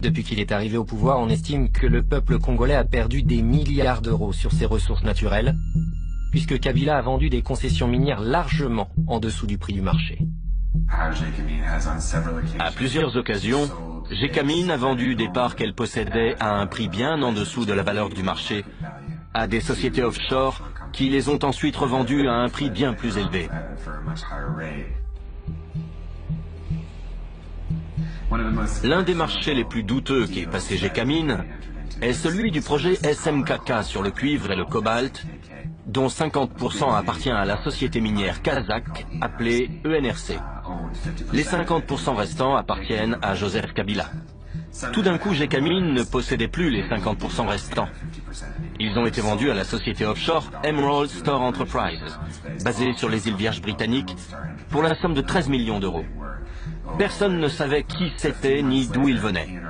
Depuis qu'il est arrivé au pouvoir, on estime que le peuple congolais a perdu des milliards d'euros sur ses ressources naturelles, puisque Kabila a vendu des concessions minières largement en dessous du prix du marché. À plusieurs occasions, Gécamine a vendu des parts qu'elle possédait à un prix bien en dessous de la valeur du marché à des sociétés offshore qui les ont ensuite revendues à un prix bien plus élevé. L'un des marchés les plus douteux qui est passé Gécamine est celui du projet SMKK sur le cuivre et le cobalt, dont 50% appartient à la société minière kazakh appelée ENRC. Les 50% restants appartiennent à Joseph Kabila. Tout d'un coup, Gécamine ne possédait plus les 50% restants. Ils ont été vendus à la société offshore Emerald Store Enterprises, basée sur les îles Vierges britanniques, pour la somme de 13 millions d'euros. Personne ne savait qui c'était ni d'où il venait.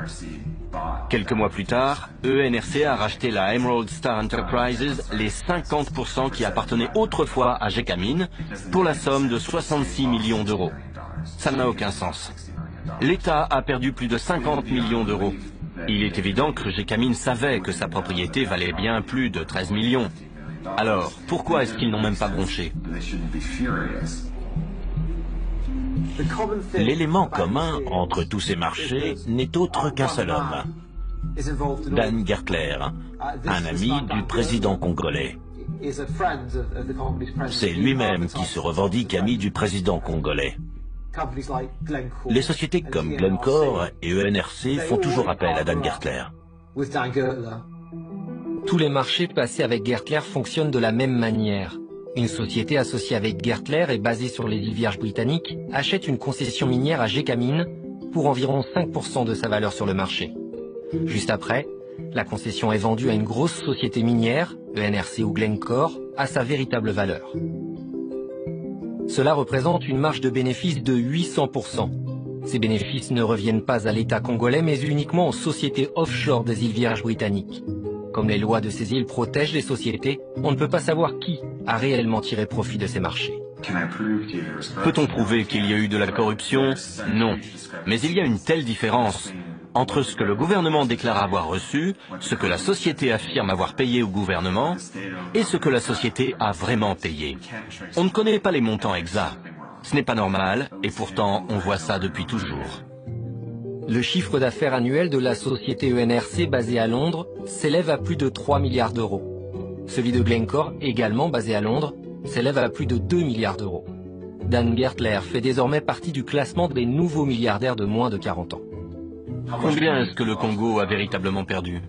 Quelques mois plus tard, ENRC a racheté la Emerald Star Enterprises, les 50% qui appartenaient autrefois à Gécamine, pour la somme de 66 millions d'euros. Ça n'a aucun sens. L'État a perdu plus de 50 millions d'euros. Il est évident que Gécamine savait que sa propriété valait bien plus de 13 millions. Alors, pourquoi est-ce qu'ils n'ont même pas bronché? L'élément commun entre tous ces marchés n'est autre qu'un seul homme, Dan Gertler, un ami du président congolais. C'est lui-même qui se revendique ami du président congolais. Les sociétés comme Glencore et ENRC font toujours appel à Dan Gertler. Tous les marchés passés avec Gertler fonctionnent de la même manière. Une société associée avec Gertler et basée sur les îles Vierges britanniques achète une concession minière à Gécamine pour environ 5% de sa valeur sur le marché. Juste après, la concession est vendue à une grosse société minière, ENRC ou Glencore, à sa véritable valeur. Cela représente une marge de bénéfice de 800%. Ces bénéfices ne reviennent pas à l'État congolais mais uniquement aux sociétés offshore des îles Vierges britanniques. Comme les lois de ces îles protègent les sociétés, on ne peut pas savoir qui a réellement tiré profit de ces marchés. Peut-on prouver qu'il y a eu de la corruption? Non. Mais il y a une telle différence entre ce que le gouvernement déclare avoir reçu, ce que la société affirme avoir payé au gouvernement, et ce que la société a vraiment payé. On ne connaît pas les montants exacts. Ce n'est pas normal, et pourtant on voit ça depuis toujours. Le chiffre d'affaires annuel de la société ENRC basée à Londres s'élève à plus de 3 milliards d'euros. Celui de Glencore, également basé à Londres, s'élève à plus de 2 milliards d'euros. Dan Gertler fait désormais partie du classement des nouveaux milliardaires de moins de 40 ans. Combien est-ce que le Congo a véritablement perdu?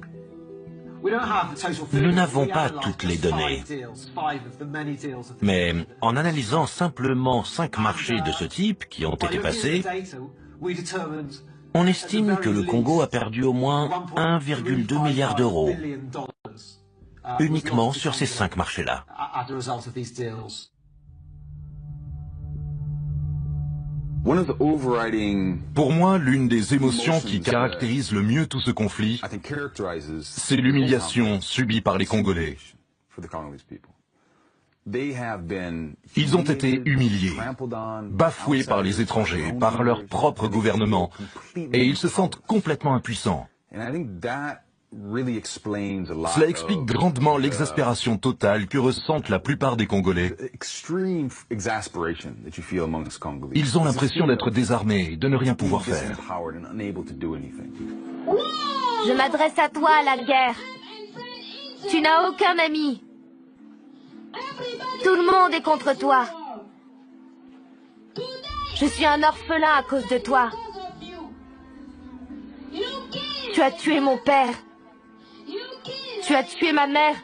Nous n'avons pas toutes les données. Mais en analysant simplement 5 marchés de ce type qui ont été passés, on estime que le Congo a perdu au moins 1,2 milliard d'euros, uniquement sur ces 5 marchés-là. Pour moi, l'une des émotions qui caractérise le mieux tout ce conflit, c'est l'humiliation subie par les Congolais. Ils ont été humiliés, bafoués par les étrangers, par leur propre gouvernement, et ils se sentent complètement impuissants. Cela explique grandement l'exaspération totale que ressentent la plupart des Congolais. Ils ont l'impression d'être désarmés, de ne rien pouvoir faire. Je m'adresse à toi, la guerre. Tu n'as aucun ami. Tout le monde est contre toi. Je suis un orphelin à cause de toi. Tu as tué mon père. Tu as tué ma mère.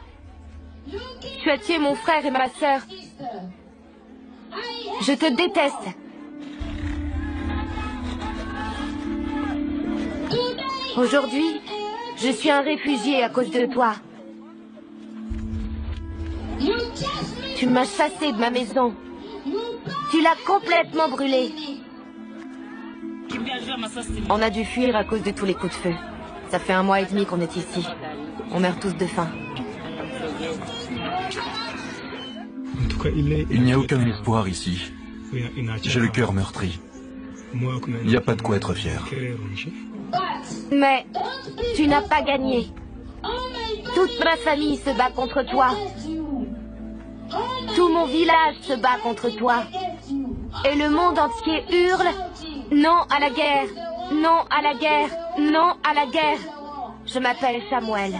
Tu as tué mon frère et ma sœur. Je te déteste. Aujourd'hui, je suis un réfugié à cause de toi. Tu m'as chassé de ma maison. Tu l'as complètement brûlée. On a dû fuir à cause de tous les coups de feu. Ça fait 1 mois et demi qu'on est ici. On meurt tous de faim. Il n'y a aucun espoir ici. J'ai le cœur meurtri. Il n'y a pas de quoi être fier. Mais tu n'as pas gagné. Toute ma famille se bat contre toi. Tout mon village se bat contre toi. Et le monde entier hurle « Non à la guerre! Non à la guerre! Non à la guerre !» Je m'appelle Samuel.